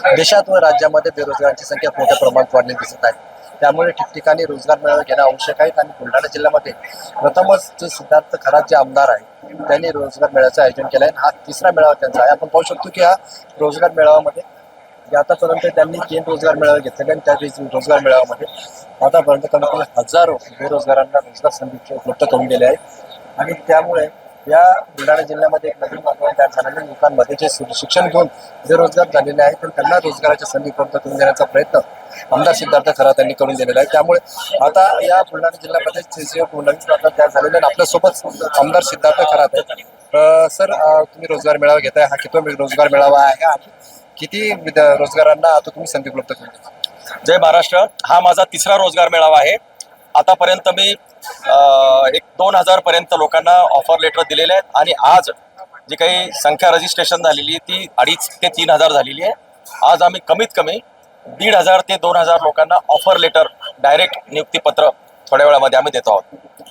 देशात व राज्यामध्ये बेरोजगारांची संख्या मोठ्या प्रमाणात वाढलेली दिसत आहे. त्यामुळे ठिकठिकाणी रोजगार मेळावे घेणं आवश्यक आहे. आणि बुलढाणा जिल्ह्यामध्ये प्रथमच जे सिद्धार्थ खरात जे आमदार आहे त्यांनी रोजगार मेळाव्याचं आयोजन केलं आहे. हा तिसरा मेळावा त्यांचा आहे. आपण पाहू शकतो की हा रोजगार मेळाव्यामध्ये आतापर्यंत त्यांनी 3 रोजगार मेळावे घेतलेले आणि त्या रोजगार मेळाव्यामध्ये आतापर्यंत कमीत कमी हजारो बेरोजगारांना रोजगार संधी उपलब्ध करून दिले आहे. आणि त्यामुळे या बुलढाणा जिल्ह्यामध्ये एक नवीन वातावरण तयार झालेल्या लोकांमध्ये जे शिक्षण घेऊन बेरोजगार झालेले आहेत तर त्यांना रोजगाराच्या संधी उपलब्ध करून देण्याचा प्रयत्न आमदार सिद्धार्थ खरात यांनी करून दिलेला आहे. त्यामुळे आता या बुलढाणा जिल्ह्यामध्ये नवीन वातावरण तयार झालेलं आहे. आपल्यासोबत आमदार सिद्धार्थ खरात आहेत. सर, तुम्ही रोजगार मेळावा घेताय, हा किती रोजगार मेळावा आहे आणि किती रोजगारांना आता तुम्ही संधी उपलब्ध करून देता? जय महाराष्ट्र. हा माझा तिसरा रोजगार मेळावा आहे. आतापर्यंत मी 1-2 पर्यंत लोकांना ऑफर लेटर दिलेले आहेत आणि आज जी काही संख्या रजिस्ट्रेशन झालेली आहे ती 2,500 ते 3,000 झालेली आहे. आज आम्ही कमीत कमी 1,500 ते 2,000 लोकांना ऑफर लेटर डायरेक्ट नियुक्तीपत्र थोड्या वेळामध्ये आम्ही देतो आहोत.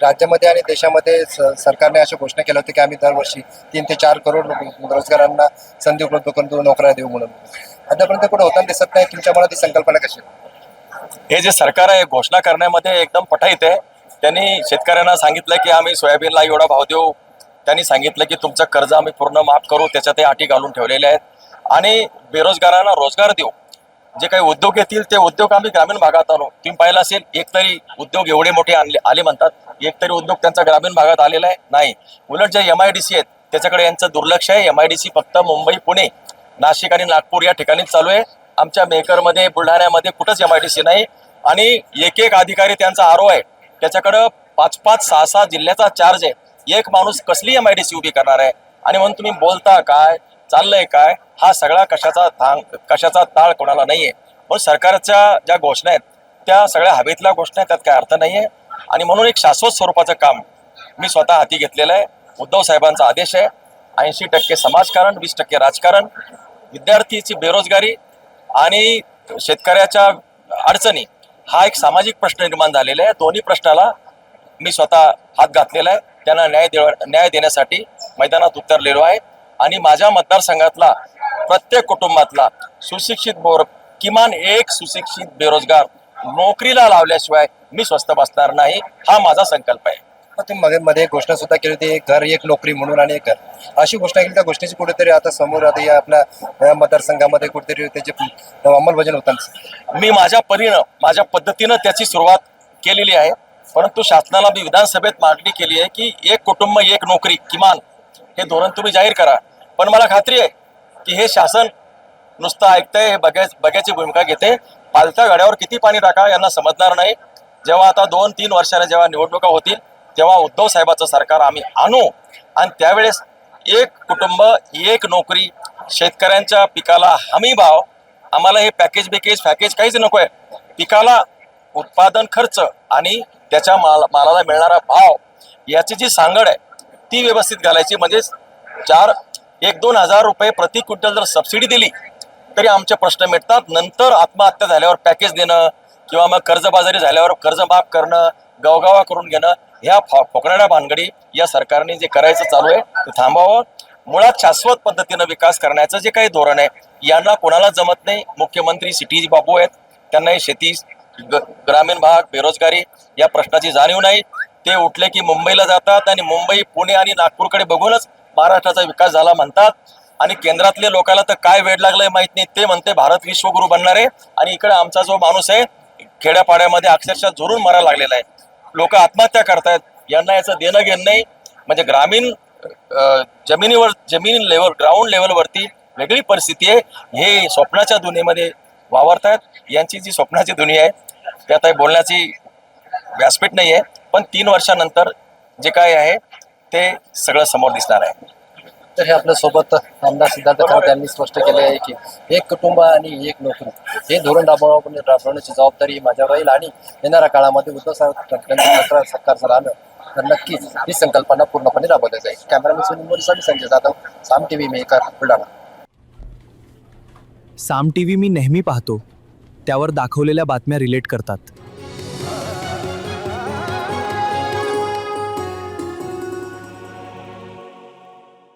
राज्यामध्ये आणि देशामध्ये सरकारने अशा घोषणा केल्या होत्या की आम्ही दरवर्षी 3 ते 4 करोड रोजगारांना संधी उपलब्ध करून नोकऱ्या देऊ म्हणून. आतापर्यंत कुठे होताना दिसत नाही. तुमच्या मनात ही संकल्पना कशी? हे जे सरकार आहे घोषणा करण्यामध्ये एकदम पठाईत आहे. त्यांनी शेतकऱ्यांना सांगितलं की आम्ही सोयाबीनला एवढा भाव देऊ. त्यांनी सांगितलं की तुमचं कर्ज आम्ही पूर्ण माफ करू. त्याच्यात अटी घालून ठेवलेले आहेत आणि बेरोजगारांना रोजगार देऊ. जे काही उद्योग येतील ते उद्योग आम्ही ग्रामीण भागात आणू. तुम्ही पाहिलं असेल एकतरी उद्योग एवढे मोठे आले म्हणतात, एकतरी उद्योग त्यांचा ग्रामीण भागात आलेला आहे नाही. उलट जे MIDC आहेत त्याच्याकडे यांचं दुर्लक्ष आहे. MIDC फक्त मुंबई, पुणे, नाशिक आणि नागपूर या ठिकाणीच चालू आहे. आमच्या मेकरमध्ये बुलढाण्यामध्ये कुठंच MIDC नाही. आणि एक अधिकारी त्यांचा RO आहे त्याच्याकडं 5-5, 6-6 जिल्ह्याचा चार्ज आहे. एक माणूस कसली MIDC उभी करणार आहे? आणि म्हणून तुम्ही बोलता काय, चाललंय काय, हा सगळा कशाचा ताळ कोणाला नाहीये. म्हणून सरकारच्या ज्या घोषणा आहेत त्या सगळ्या हवेतल्या घोषणा आहेत, त्यात काय अर्थ नाहीये. आणि म्हणून एक शाश्वत स्वरूपाचं काम मी स्वतः हाती घेतलेलं आहे. उद्धव साहेबांचा आदेश आहे. 80% समाजकारण, 20% राजकारण, विद्यार्थीची बेरोजगारी आणि शेतकऱ्याच्या अडचणी हा एक सामाजिक प्रश्न निर्माण झालेला आहे. दोन्ही प्रश्नाला मी स्वतः हात घातलेला आहे. त्यांना न्याय देण्यासाठी मैदानात उतरलेलो आहे. आणि माझ्या मतदारसंघातला प्रत्येक कुटुंबातला सुशिक्षित किमान एक सुशिक्षित बेरोजगार नोकरीला लावल्याशिवाय मी स्वस्थ बसणार नाही, हा माझा संकल्प आहे. तुम्ही मध्ये एक घोषणा सुद्धा केली होती, एक घर एक नोकरी म्हणून आणि एक घर, अशी घोषणा केली. त्या घोषणेची कुठेतरी आता समोर आता या आपल्या मतदारसंघामध्ये कुठेतरी त्याचे अंमलबजावणी होताना मी माझ्या परीनं माझ्या पद्धतीनं त्याची सुरुवात केलेली आहे. परंतु शासनाला मी विधानसभेत मागणी केली आहे की एक कुटुंब एक नोकरी किमान हे धोरण तुम्ही जाहीर करा. पण मला खात्री आहे की हे शासन नुसतं ऐकतंय, हे बघ्याची भूमिका घेते. पालत्या गाड्यावर किती पाणी टाका यांना समजणार नाही. जेव्हा आता 2-3 वर्षाने जेव्हा निवडणुका होतील तेव्हा उद्धव साहेबाचं सरकार आम्ही आणू आणि त्यावेळेस एक कुटुंब एक नोकरी, शेतकऱ्यांच्या पिकाला हमी भाव, आम्हाला हे पॅकेज काहीच नको आहे. पिकाला उत्पादन खर्च आणि त्याच्या मालाला मिळणारा भाव याची जी सांगड आहे ती व्यवस्थित घालायची. म्हणजे 1-2 हजार रुपये प्रति क्विंटल जर सबसिडी दिली तरी आमचे प्रश्न मिटतात. नंतर आत्महत्या झाल्यावर पॅकेज देणं किंवा मग कर्जबाजारी झाल्यावर कर्ज माफ करणं, गावगावा करून घेणं, ह्या फोकणाऱ्या भानगडी या सरकारने जे करायचं चालू आहे ते थांबावं. मुळात शाश्वत पद्धतीनं विकास करण्याचं जे काही धोरण आहे यांना कोणाला जमत नाही. मुख्यमंत्री सिटी बाबू आहेत, त्यांना शेती, ग्रामीण भाग, बेरोजगारी या प्रश्नाची जाणीव नाही. ते उठले की मुंबईला जातात आणि मुंबई, पुणे आणि नागपूरकडे बघूनच महाराष्ट्राचा विकास झाला म्हणतात. आणि केंद्रातले लोकांना तर काय वेळ लागलाय माहित नाही. ते म्हणते भारत विश्वगुरू बनणार आहे आणि इकडे आमचा जो माणूस आहे खेड्यापाड्यामध्ये अक्षरशः झुरून मरायला लागलेला आहे. लोक आत्महत्या करतायत. यांना याचं देणं घेणं नाही. म्हणजे ग्रामीण जमीन लेवल, ग्राउंड लेवलवरती वेगळी परिस्थिती आहे. हे स्वप्नाच्या दुनियेमध्ये वावरतायत. यांची जी स्वप्नाची दुनिया आहे त्यात बोलण्याची व्यासपीठ नाही आहे. पण 3 वर्षानंतर जे काय आहे ते सगळं समोर दिसणार आहे. तर हे आपल्या सोबत आमदार सिद्धार्थ खरात यांनी स्पष्ट केले आहे की एक कुटुंब आणि एक नोकरी हे धोरण राबवण्याची जबाबदारी माझ्यावर राहील. आणि येणाऱ्या काळामध्ये उद्धव साहेब सरकार जर आलं तर नक्कीच ही संकल्पना पूर्णपणे राबवली जाईल. कॅमेरामॅन सुनील मोरे, संजय जाधव, साम TV मेकर, बुलढाणा. साम TV मी नेहमी पाहतो. त्यावर दाखवलेल्या बातम्या रिलेट करतात.